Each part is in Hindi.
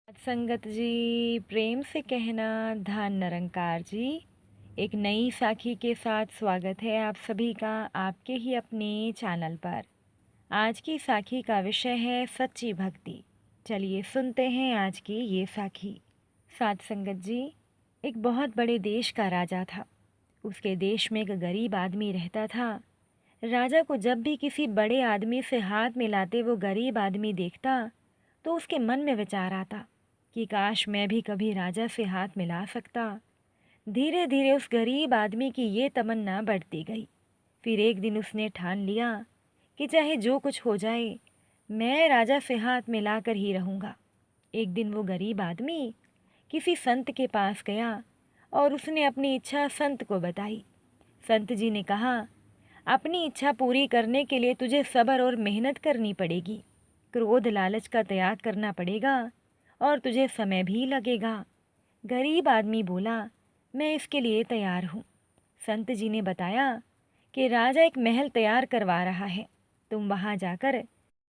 संगत जी, प्रेम से कहना धान निरंकार जी। एक नई साखी के साथ स्वागत है आप सभी का आपके ही अपने चैनल पर। आज की साखी का विषय है सच्ची भक्ति। चलिए सुनते हैं आज की ये साखी। साथ संगत जी, एक बहुत बड़े देश का राजा था। उसके देश में एक गरीब आदमी रहता था। राजा को जब भी किसी बड़े आदमी से हाथ मिलाते वो गरीब आदमी देखता तो उसके मन में विचार आता कि काश मैं भी कभी राजा से हाथ मिला सकता। धीरे धीरे उस गरीब आदमी की ये तमन्ना बढ़ती गई। फिर एक दिन उसने ठान लिया कि चाहे जो कुछ हो जाए मैं राजा से हाथ मिलाकर ही रहूँगा। एक दिन वो गरीब आदमी किसी संत के पास गया और उसने अपनी इच्छा संत को बताई। संत जी ने कहा, अपनी इच्छा पूरी करने के लिए तुझे सब्र और मेहनत करनी पड़ेगी। क्रोध लालच का त्याग करना पड़ेगा और तुझे समय भी लगेगा। गरीब आदमी बोला, मैं इसके लिए तैयार हूँ। संत जी ने बताया कि राजा एक महल तैयार करवा रहा है। तुम वहाँ जाकर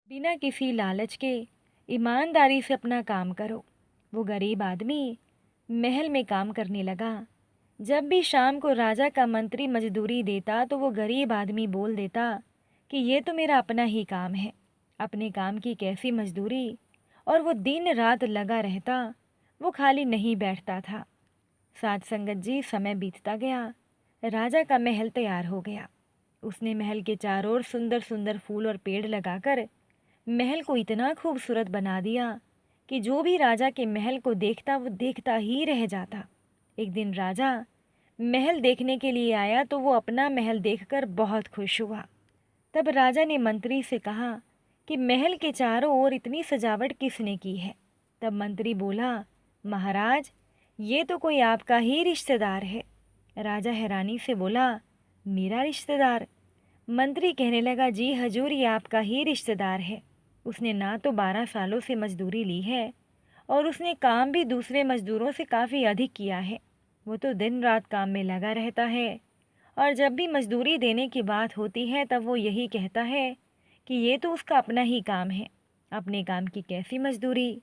बिना किसी लालच के ईमानदारी से अपना काम करो। वो गरीब आदमी महल में काम करने लगा। जब भी शाम को राजा का मंत्री मजदूरी देता तो वो गरीब आदमी बोल देता कि ये तो मेरा अपना ही काम है, अपने काम की कैसी मजदूरी। और वो दिन रात लगा रहता, वो खाली नहीं बैठता था। साथ संगत जी, समय बीतता गया। राजा का महल तैयार हो गया। उसने महल के चारों ओर सुंदर सुंदर फूल और पेड़ लगाकर महल को इतना खूबसूरत बना दिया कि जो भी राजा के महल को देखता वो देखता ही रह जाता। एक दिन राजा महल देखने के लिए आया तो वो अपना महल देखकर बहुत खुश हुआ। तब राजा ने मंत्री से कहा कि महल के चारों ओर इतनी सजावट किसने की है। तब मंत्री बोला, महाराज ये तो कोई आपका ही रिश्तेदार है। राजा हैरानी से बोला, मेरा रिश्तेदार? मंत्री कहने लगा, जी हजूर, ये आपका ही रिश्तेदार है। उसने ना तो 12 सालों से मजदूरी ली है और उसने काम भी दूसरे मजदूरों से काफ़ी अधिक किया है। वो तो दिन रात काम में लगा रहता है और जब भी मजदूरी देने की बात होती है तब वो यही कहता है कि ये तो उसका अपना ही काम है, अपने काम की कैसी मजदूरी।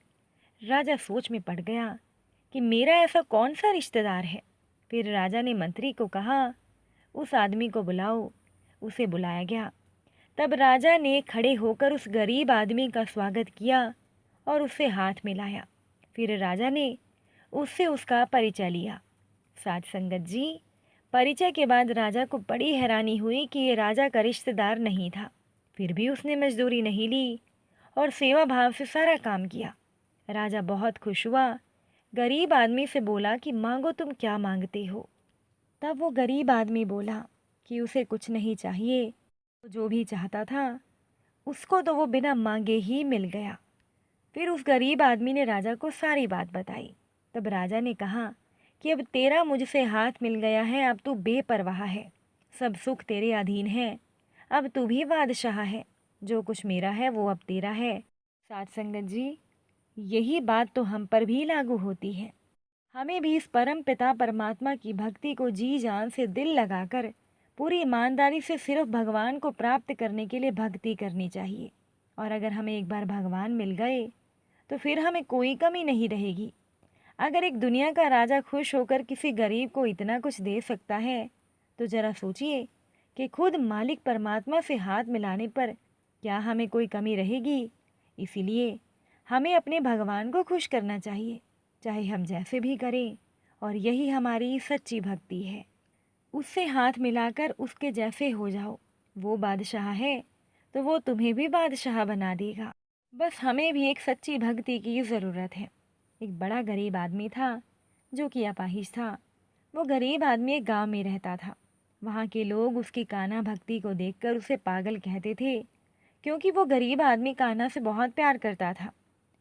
राजा सोच में पड़ गया कि मेरा ऐसा कौन सा रिश्तेदार है। फिर राजा ने मंत्री को कहा, उस आदमी को बुलाओ। उसे बुलाया गया। तब राजा ने खड़े होकर उस गरीब आदमी का स्वागत किया और उससे हाथ मिलाया। फिर राजा ने उससे उसका परिचय लिया। साथ संगत जी, परिचय के बाद राजा को बड़ी हैरानी हुई कि ये राजा का रिश्तेदार नहीं था। फिर भी उसने मजदूरी नहीं ली और सेवा भाव से सारा काम किया। राजा बहुत खुश हुआ। गरीब आदमी से बोला कि मांगो, तुम क्या मांगते हो। तब वो गरीब आदमी बोला कि उसे कुछ नहीं चाहिए। वो जो भी चाहता था उसको तो वो बिना मांगे ही मिल गया। फिर उस गरीब आदमी ने राजा को सारी बात बताई। तब राजा ने कहा कि अब तेरा मुझसे हाथ मिल गया है, अब तू बेपरवाह है, सब सुख तेरे अधीन है, अब तू भी बादशाह है, जो कुछ मेरा है वो अब तेरा है। साथ संगत जी, यही बात तो हम पर भी लागू होती है। हमें भी इस परम पिता परमात्मा की भक्ति को जी जान से दिल लगाकर पूरी ईमानदारी से सिर्फ भगवान को प्राप्त करने के लिए भक्ति करनी चाहिए। और अगर हमें एक बार भगवान मिल गए तो फिर हमें कोई कमी नहीं रहेगी। अगर एक दुनिया का राजा खुश होकर किसी गरीब को इतना कुछ दे सकता है तो ज़रा सोचिए कि खुद मालिक परमात्मा से हाथ मिलाने पर क्या हमें कोई कमी रहेगी। इसीलिए हमें अपने भगवान को खुश करना चाहिए, चाहे हम जैसे भी करें, और यही हमारी सच्ची भक्ति है। उससे हाथ मिलाकर उसके जैसे हो जाओ। वो बादशाह है तो वो तुम्हें भी बादशाह बना देगा। बस हमें भी एक सच्ची भक्ति की ज़रूरत है। एक बड़ा गरीब आदमी था जो कि अपाहिज था। वो गरीब आदमी एक गांव में रहता था। वहाँ के लोग उसकी कान्हा भक्ति को देखकर उसे पागल कहते थे, क्योंकि वो गरीब आदमी कान्हा से बहुत प्यार करता था।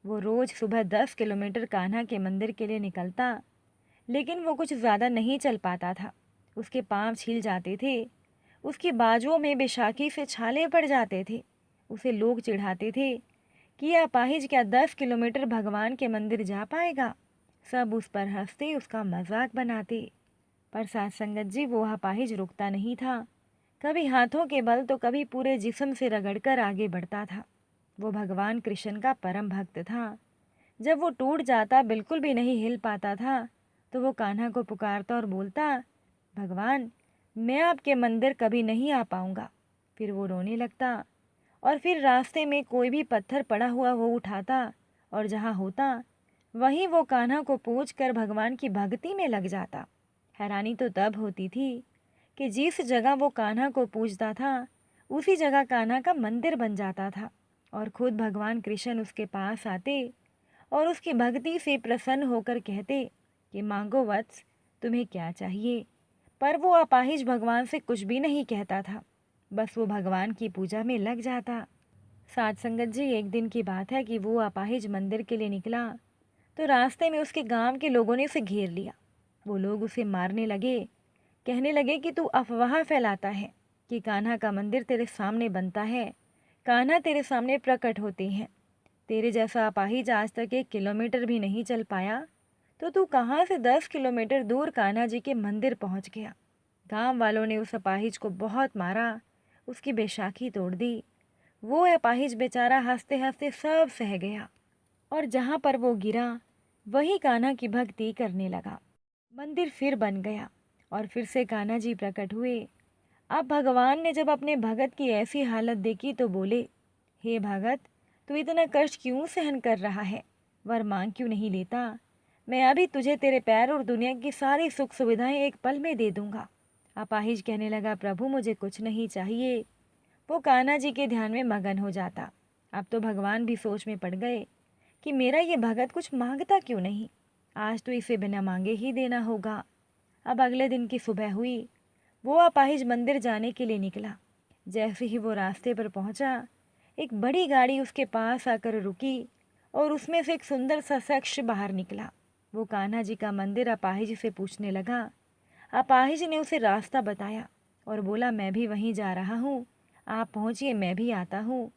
वो रोज़ सुबह 10 किलोमीटर कान्हा के मंदिर के लिए निकलता, लेकिन वो कुछ ज़्यादा नहीं चल पाता था। उसके पाँव छिल जाते थे, उसकी बाजुओं में बेशाखी से छाले पड़ जाते थे। उसे लोग चिढ़ाते थे कि यह अपाहिज क्या 10 किलोमीटर भगवान के मंदिर जा पाएगा। सब उस पर हंसते, उसका मजाक बनाते। पर साथ संगत जी, वो अपाहिज रुकता नहीं था। कभी हाथों के बल तो कभी पूरे जिस्म से रगड़कर आगे बढ़ता था। वो भगवान कृष्ण का परम भक्त था। जब वो टूट जाता, बिल्कुल भी नहीं हिल पाता था, तो वो कान्हा को पुकारता और बोलता, भगवान, मैं आपके मंदिर कभी नहीं आ पाऊंगा। फिर वो रोने लगता और फिर रास्ते में कोई भी पत्थर पड़ा हुआ वो उठाता और जहाँ होता वहीं वो कान्हा को पूछ कर भगवान की भक्ति में लग जाता। हैरानी तो तब होती थी कि जिस जगह वो कान्हा को पूजता था उसी जगह कान्हा का मंदिर बन जाता था और खुद भगवान कृष्ण उसके पास आते और उसकी भक्ति से प्रसन्न होकर कहते कि मांगो वत्स, तुम्हें क्या चाहिए। पर वो अपाहिज भगवान से कुछ भी नहीं कहता था, बस वो भगवान की पूजा में लग जाता। साथ संगत जी, एक दिन की बात है कि वो अपाहिज मंदिर के लिए निकला तो रास्ते में उसके गांव के लोगों ने उसे घेर लिया। वो लोग उसे मारने लगे, कहने लगे कि तू अफवाह फैलाता है कि कान्हा का मंदिर तेरे सामने बनता है, कान्हा तेरे सामने प्रकट होते हैं। तेरे जैसा अपाहिज आज तक 1 किलोमीटर भी नहीं चल पाया, तो तू कहाँ से 10 किलोमीटर दूर कान्हा जी के मंदिर पहुँच गया। गांव वालों ने उस अपाहिज को बहुत मारा, उसकी बैसाखी तोड़ दी। वो अपाहिज बेचारा हंसते हंसते सब सह गया और जहाँ पर वो गिरा वही कान्हा की भक्ति करने लगा। मंदिर फिर बन गया और फिर से कान्हा जी प्रकट हुए। अब भगवान ने जब अपने भगत की ऐसी हालत देखी तो बोले, हे भगत, तू इतना कष्ट क्यों सहन कर रहा है, वर मांग क्यों नहीं लेता। मैं अभी तुझे तेरे पैर और दुनिया की सारी सुख सुविधाएं एक पल में दे दूंगा। अपाहिज कहने लगा, प्रभु मुझे कुछ नहीं चाहिए। वो कान्हा जी के ध्यान में मगन हो जाता। अब तो भगवान भी सोच में पड़ गए कि मेरा ये भगत कुछ मांगता क्यों नहीं, आज तो इसे बिना मांगे ही देना होगा। अब अगले दिन की सुबह हुई, वो अपाहिज मंदिर जाने के लिए निकला। जैसे ही वो रास्ते पर पहुंचा, एक बड़ी गाड़ी उसके पास आकर रुकी और उसमें से एक सुंदर सा शख्स बाहर निकला। वो कान्हा जी का मंदिर अपाहिज से पूछने लगा। अपाहिज ने उसे रास्ता बताया और बोला, मैं भी वहीं जा रहा हूँ, आप पहुँचिए, मैं भी आता हूँ।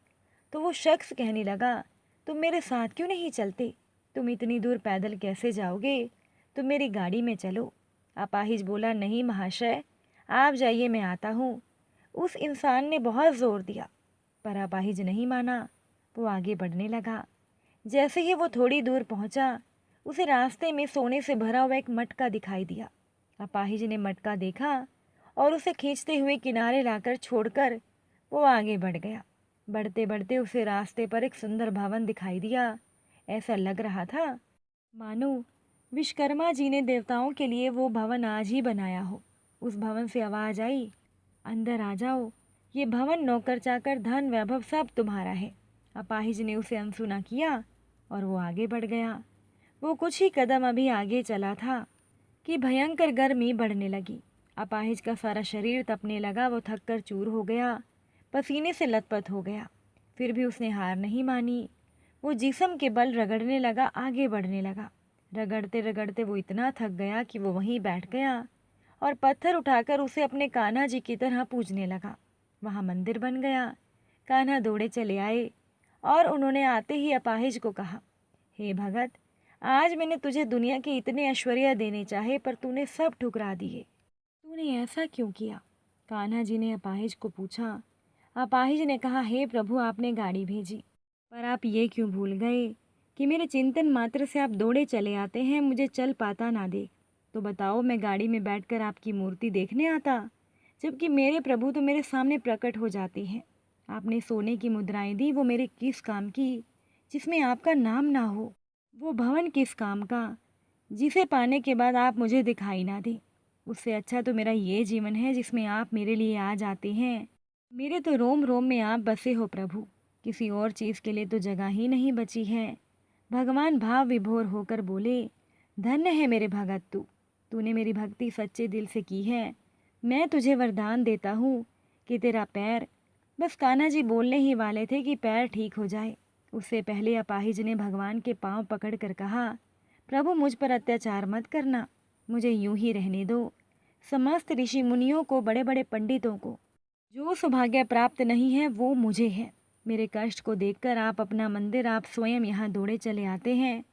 तो वो शख्स कहने लगा, तुम मेरे साथ क्यों नहीं चलते, तुम इतनी दूर पैदल कैसे जाओगे, तुम मेरी गाड़ी में चलो। अपाहिज बोला, नहीं महाशय, आप जाइए, मैं आता हूँ। उस इंसान ने बहुत ज़ोर दिया पर अपाहिज नहीं माना। वो आगे बढ़ने लगा। जैसे ही वो थोड़ी दूर पहुँचा, उसे रास्ते में सोने से भरा हुआ एक मटका दिखाई दिया। अपाहिज ने मटका देखा और उसे खींचते हुए किनारे लाकर छोड़कर वो आगे बढ़ गया। बढ़ते बढ़ते उसे रास्ते पर एक सुंदर भवन दिखाई दिया। ऐसा लग रहा था मानो विश्वकर्मा जी ने देवताओं के लिए वो भवन आज ही बनाया हो। उस भवन से आवाज़ आई, अंदर आ जाओ, ये भवन नौकर चाकर धन वैभव सब तुम्हारा है। अपाहिज ने उसे अनसुना किया और वो आगे बढ़ गया। वो कुछ ही कदम अभी आगे चला था कि भयंकर गर्मी बढ़ने लगी। अपाहिज का सारा शरीर तपने लगा। वो थक कर चूर हो गया, पसीने से लथपथ हो गया। फिर भी उसने हार नहीं मानी। वो जिस्म के बल रगड़ने लगा, आगे बढ़ने लगा। रगड़ते रगड़ते वो इतना थक गया कि वो वहीं बैठ गया और पत्थर उठाकर उसे अपने कान्हा जी की तरह पूजने लगा। वहाँ मंदिर बन गया। कान्हा दौड़े चले आए और उन्होंने आते ही अपाहिज को कहा, हे भगत, आज मैंने तुझे दुनिया के इतने ऐश्वर्य देने चाहे पर तूने सब ठुकरा दिए। तूने ऐसा क्यों किया? कान्हा जी ने अपाहिज को पूछा। अपाहिज ने कहा, हे प्रभु, आपने गाड़ी भेजी पर आप ये क्यों भूल गए कि मेरे चिंतन मात्र से आप दौड़े चले आते हैं, मुझे चल पाता ना देख। तो बताओ, मैं गाड़ी में बैठकर आपकी मूर्ति देखने आता, जबकि मेरे प्रभु तो मेरे सामने प्रकट हो जाते हैं। आपने सोने की मुद्राएं दी, वो मेरे किस काम की जिसमें आपका नाम ना हो? वो भवन किस काम का जिसे पाने के बाद आप मुझे दिखाई ना दें? उससे अच्छा तो मेरा ये जीवन है जिसमें आप मेरे लिए आ जाते हैं। मेरे तो रोम रोम में आप बसे हो प्रभु, किसी और चीज़ के लिए तो जगह ही नहीं बची है। भगवान भाव विभोर होकर बोले, धन्य है मेरे भगत तूने मेरी भक्ति सच्चे दिल से की है। मैं तुझे वरदान देता हूँ कि तेरा पैर, बस कान्हा जी बोलने ही वाले थे कि पैर ठीक हो जाए, उससे पहले अपाहिज ने भगवान के पांव पकड़ कर कहा, प्रभु मुझ पर अत्याचार मत करना, मुझे यूं ही रहने दो। समस्त ऋषि मुनियों को, बड़े बड़े पंडितों को जो सौभाग्य प्राप्त नहीं है वो मुझे है। मेरे कष्ट को देखकर आप अपना मंदिर, आप स्वयं यहाँ दौड़े चले आते हैं।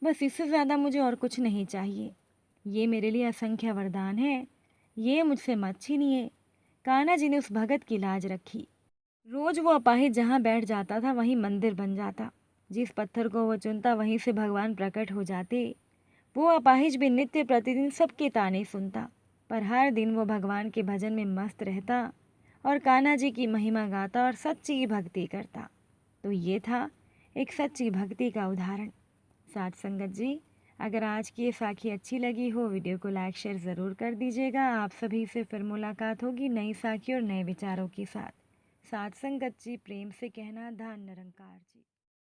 बस इससे ज़्यादा मुझे और कुछ नहीं चाहिए। ये मेरे लिए असंख्य वरदान है, ये मुझसे मत छीनिए। कान्हा जी ने उस भगत की लाज रखी। रोज वो अपाहिज जहाँ बैठ जाता था वहीं मंदिर बन जाता। जिस पत्थर को वो चुनता वहीं से भगवान प्रकट हो जाते। वो अपाहिज भी नित्य प्रतिदिन सबके ताने सुनता, पर हर दिन वो भगवान के भजन में मस्त रहता और कान्हा जी की महिमा गाता और सच्ची भक्ति करता। तो ये था एक सच्ची भक्ति का उदाहरण। साथ संगत जी, अगर आज की ये साखी अच्छी लगी हो, वीडियो को लाइक शेयर ज़रूर कर दीजिएगा। आप सभी से फिर मुलाकात होगी नई साखी और नए विचारों के साथ। साथ संगत जी, प्रेम से कहना, धन निरंकार जी।